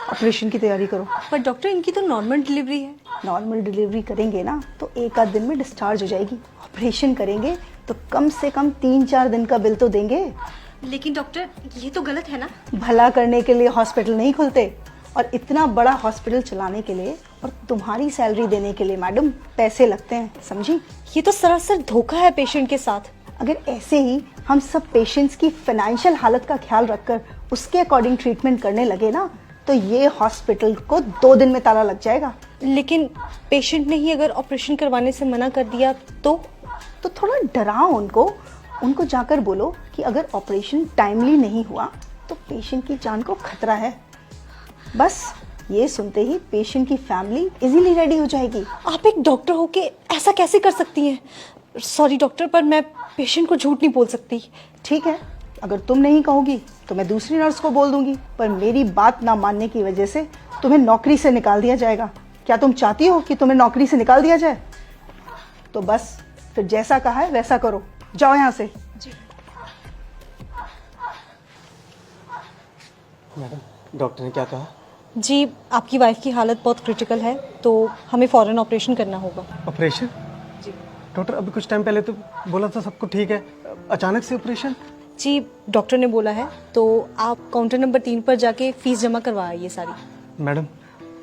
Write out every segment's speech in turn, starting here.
Operation की तैयारी करो। पर डॉक्टर इनकी तो नॉर्मल डिलीवरी है। नॉर्मल डिलीवरी करेंगे ना तो एक आध दिन में डिस्चार्ज हो जाएगी। ऑपरेशन करेंगे तो कम से कम 3-4 दिन का बिल तो देंगे। लेकिन डॉक्टर ये तो गलत है ना। भला करने के लिए हॉस्पिटल नहीं खुलते, और इतना बड़ा हॉस्पिटल चलाने के लिए और तुम्हारी सैलरी देने के लिए मैडम पैसे लगते हैं, समझी? ये तो सरासर धोखा है पेशेंट के साथ। अगर ऐसे ही हम सब पेशेंट्स की फाइनेंशियल हालत का ख्याल रखकर उसके अकॉर्डिंग ट्रीटमेंट करने लगे ना तो ये हॉस्पिटल को 2 दिन में ताला लग जाएगा। लेकिन पेशेंट ने ही अगर ऑपरेशन करवाने से मना कर दिया तो थोड़ा डराओ उनको जाकर बोलो कि अगर ऑपरेशन टाइमली नहीं हुआ तो पेशेंट की जान को खतरा है। बस ये सुनते ही पेशेंट की फैमिली इजीली रेडी हो जाएगी। आप एक डॉक्टर होके ऐसा कैसे कर सकती हैं? सॉरी डॉक्टर, पर मैं पेशेंट को झूठ नहीं बोल सकती। ठीक है, अगर तुम नहीं कहोगी तो मैं दूसरी नर्स को बोल दूंगी, पर मेरी बात ना मानने की वजह से तुम्हें नौकरी से निकाल दिया जाएगा। क्या तुम चाहती हो कि तुम्हें नौकरी से निकाल दिया जाए? तो बस फिर जैसा कहा है वैसा करो, जाओ यहाँ से। जी। मैडम डॉक्टर ने क्या कहा? जी, आपकी वाइफ की हालत बहुत क्रिटिकल है तो हमें फौरन ऑपरेशन करना होगा। ऑपरेशन? जी डॉक्टर अभी कुछ टाइम पहले तो बोला था सबको ठीक है, अचानक से ऑपरेशन? जी, डॉक्टर ने बोला है तो आप काउंटर नंबर 3 पर जाके फीस जमा करवाइए सारी। मैडम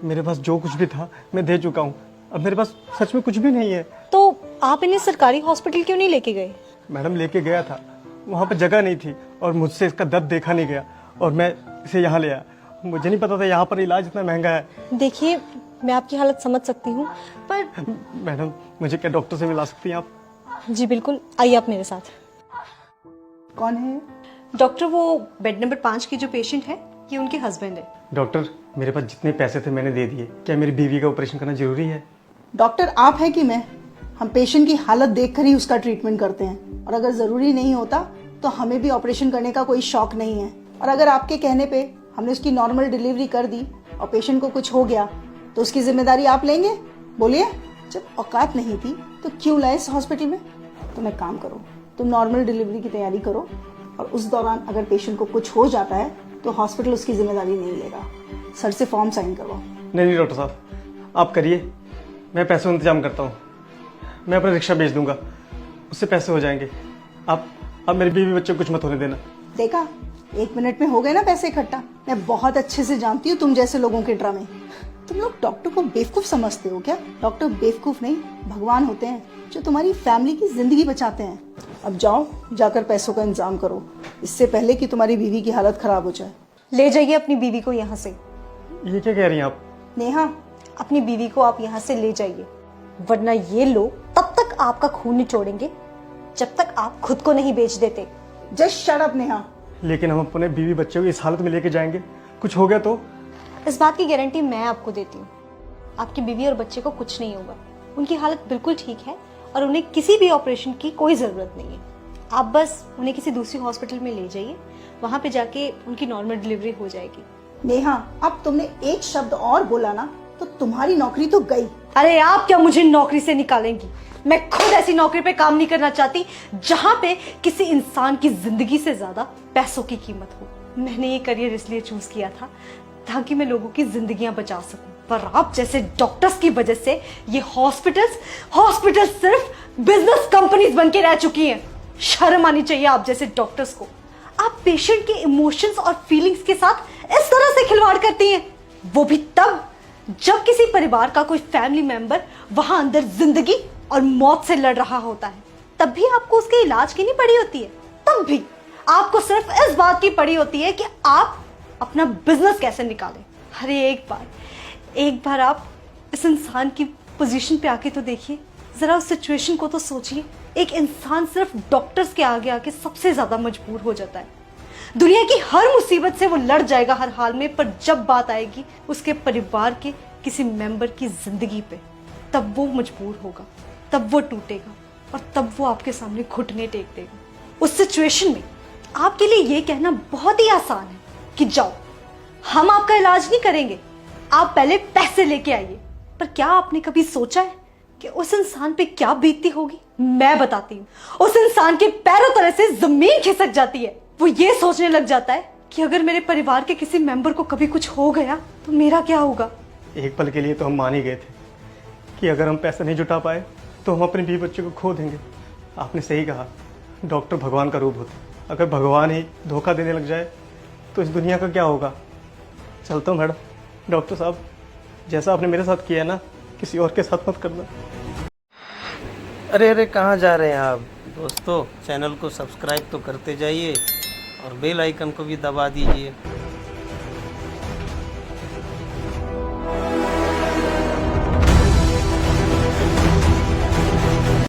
मेरे पास जो कुछ भी था मैं दे चुका हूँ, अब मेरे पास सच में कुछ भी नहीं है। तो आप इन्हें सरकारी हॉस्पिटल क्यों नहीं लेके गए? मैडम लेके गया था, वहाँ पे जगह नहीं थी और मुझसे इसका दर्द देखा नहीं गया और मैं इसे यहाँ ले आया। मुझे नहीं पता था यहाँ पर इलाज इतना महंगा है। देखिए, मैं आपकी हालत समझ सकती हूँ पर मैडम मुझे क्या डॉक्टर से मिला सकती हैं आप? जी बिल्कुल, आइए आप मेरे साथ। कौन है? डॉक्टर वो बेड नंबर 5 की जो पेशेंट है ये उनके हस्बैंड है। डॉक्टर मेरे पास जितने पैसे थे मैंने दे दिए, क्या मेरी बीवी का ऑपरेशन करना जरूरी है? डॉक्टर आप है कि मैं? हम पेशेंट की हालत देखकर ही उसका ट्रीटमेंट करते हैं, और अगर जरूरी नहीं होता तो हमें भी ऑपरेशन करने का कोई शौक नहीं है। और अगर आपके कहने पे हमने उसकी नॉर्मल डिलीवरी कर दी और पेशेंट को कुछ हो गया तो उसकी जिम्मेदारी आप लेंगे? बोलिए, जब औकात नहीं थी तो क्यों लाए इस हॉस्पिटल में? तुम एक काम करो, तुम नॉर्मल डिलीवरी की तैयारी करो और उस दौरान अगर पेशेंट को कुछ हो जाता है तो हॉस्पिटल उसकी जिम्मेदारी नहीं लेगा। सर से फॉर्म साइन करवाओ। नहीं डॉक्टर साहब आप करिए, मैं पैसों का इंतजाम करता हूँ। मैं अपना रिक्शा बेच दूंगा, उससे पैसे हो जाएंगे। आप मेरे बीवी बच्चे को कुछ मत होने देना। देखा, 1 मिनट में हो गए ना पैसे इकट्ठा। मैं बहुत अच्छे से जानती हूँ तुम जैसे लोगों के ड्रामे। तुम लोग डॉक्टर को बेवकूफ समझते हो क्या? डॉक्टर बेवकूफ नहीं, भगवान होते हैं जो तुम्हारी फैमिली की जिंदगी बचाते हैं। अब जाओ, जाकर पैसों का इंतजाम करो, इससे पहले कि तुम्हारी बीवी की हालत खराब हो जाए। ले जाइए अपनी बीवी को यहाँ से। ये क्या कह रही हैं आप? नेहा, अपनी बीवी को आप यहाँ से ले जाइए, वरना ये लोग तब तक आपका खून निचोड़ेंगे जब तक आप खुद को नहीं बेच देते। Just shut up Neha. लेकिन हम अपने बीवी बच्चे को इस हालत में लेके जाएंगे, कुछ हो गया तो? इस बात की गारंटी मैं आपको देती हूँ, आपकी बीवी और बच्चे को कुछ नहीं होगा। उनकी हालत बिल्कुल ठीक है और उन्हें किसी भी ऑपरेशन की कोई जरूरत नहीं है। आप बस उन्हें किसी दूसरी हॉस्पिटल में ले जाइए, वहां पे जाके उनकी नॉर्मल डिलीवरी हो जाएगी। नेहा, अब तुमने एक शब्द और बोला ना तो तुम्हारी नौकरी तो गई। अरे आप क्या मुझे नौकरी से निकालेंगी? मैं खुद ऐसी नौकरी पे काम नहीं करना चाहती जहां पे किसी इंसान की जिंदगी से ज्यादा पैसों की कीमत हो। मैंने ये करियर इसलिए चूज किया था ताकि मैं लोगों की जिंदगियां बचा सकूं, पर आप जैसे डॉक्टर्स की वजह से ये हॉस्पिटल्स सिर्फ बिजनेस कंपनीज बन के रह चुकी हैं। शर्म आनी चाहिए आप जैसे डॉक्टर्स को। आप पेशेंट के इमोशंस और फीलिंग्स के साथ इस तरह से खिलवाड़ करती हैं, वो भी तब जब किसी परिवार का कोई फैमिली मेंबर वहां अंदर जिंदगी और मौत से लड़ रहा होता है। तब भी आपको उसके इलाज की नहीं पड़ी होती है, तब भी आपको सिर्फ इस बात की पड़ी होती है कि आप अपना बिजनेस कैसे निकालें। अरे एक बार आप इस इंसान की पोजीशन पे आके तो देखिए, जरा उस सिचुएशन को तो सोचिए। एक इंसान सिर्फ डॉक्टर्स के आगे आके सबसे ज्यादा मजबूर हो जाता है। दुनिया की हर मुसीबत से वो लड़ जाएगा हर हाल में, पर जब बात आएगी उसके परिवार के किसी मेंबर की जिंदगी पे, तब वो मजबूर होगा, तब वो टूटेगा और तब वो आपके सामने घुटने टेक देगा। उस सिचुएशन में आपके लिए ये कहना बहुत ही आसान है कि जाओ, हम आपका इलाज नहीं करेंगे, आप पहले पैसे लेके आइए। पर क्या आपने कभी सोचा है कि उस इंसान पे क्या बीतती होगी? मैं बताती हूँ। उस इंसान के पैरों तले से जमीन खिसक जाती है। वो ये सोचने लग जाता है कि अगर मेरे परिवार के किसी मेंबर को कभी कुछ हो गया तो मेरा क्या होगा। एक पल के लिए तो हम मान ही गए थे कि अगर हम पैसा नहीं जुटा पाए तो हम अपने बीवी बच्चों को खो देंगे। आपने सही कहा, डॉक्टर भगवान का रूप होते। अगर भगवान ही धोखा देने लग जाए तो इस दुनिया का क्या होगा। चलता हूँ मैडम। डॉक्टर साहब, जैसा आपने मेरे साथ किया है ना, किसी और के साथ मत करना। अरे अरे, कहाँ जा रहे हैं आप दोस्तों? चैनल को सब्सक्राइब तो करते जाइए और बेल आइकन को भी दबा दीजिए।